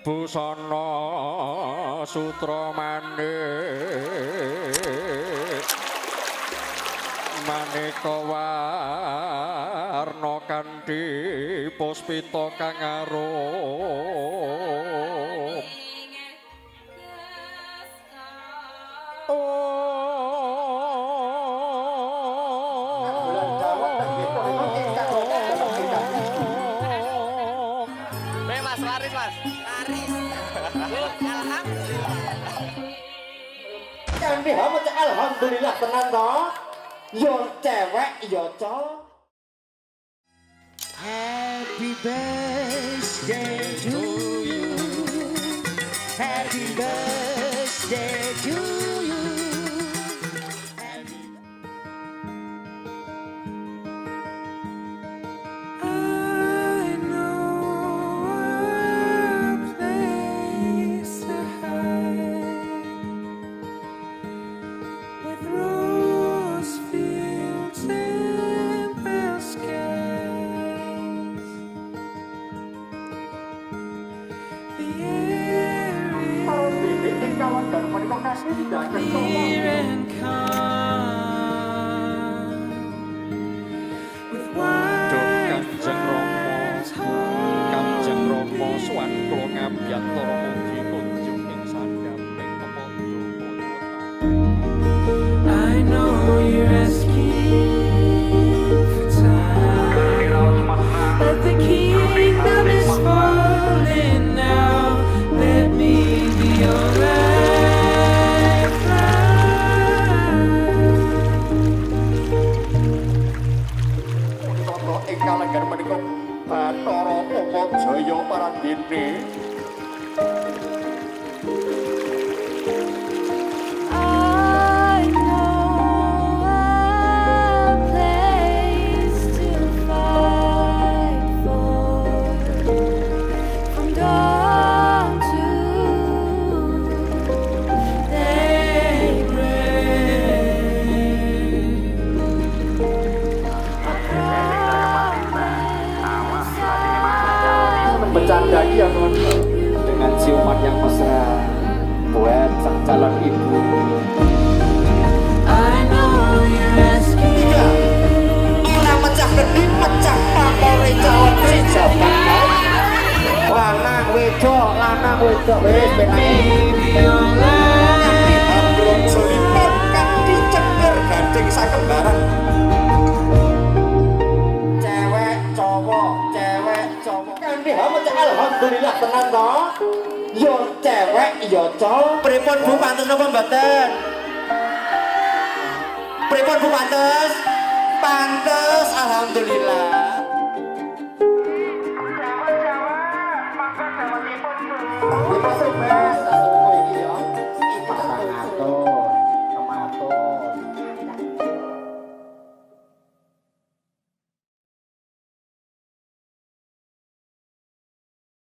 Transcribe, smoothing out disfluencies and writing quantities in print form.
Busana sutra manik maneka warna kanthi puspita kang arum Mas laris mas laris alhamdulillah alhamdulillah tenan toh yo cewek yo cowok. Happy birthday to you. Happy birthday to you. I know a place to hide with rose fields and pale skies. The air is clear and calm with Kanjeng Rama sowan kula ngabiyantara mugi kunjung ing sandhaping pepodo I know you're asking for time, but the kingdom is falling now. Let me be your Toto ing kalenggan menika Bathara Upajaya Parandene. I know a place to fight for from dawn to Bercanda ya teman-teman dengan ciuman yang mesra buat sang calon ibu. I know you're asking. Orang pecah gede pecah pamore calon pejabat. Lanang wedok wis belum seliput kan diceger gandeng sakembaran. Cewek cowok alhamdulillah tenan toh yo cewek yo cowok. Pripun Bu pantes napa mboten? Pripun Bu pantes? Pantes alhamdulillah.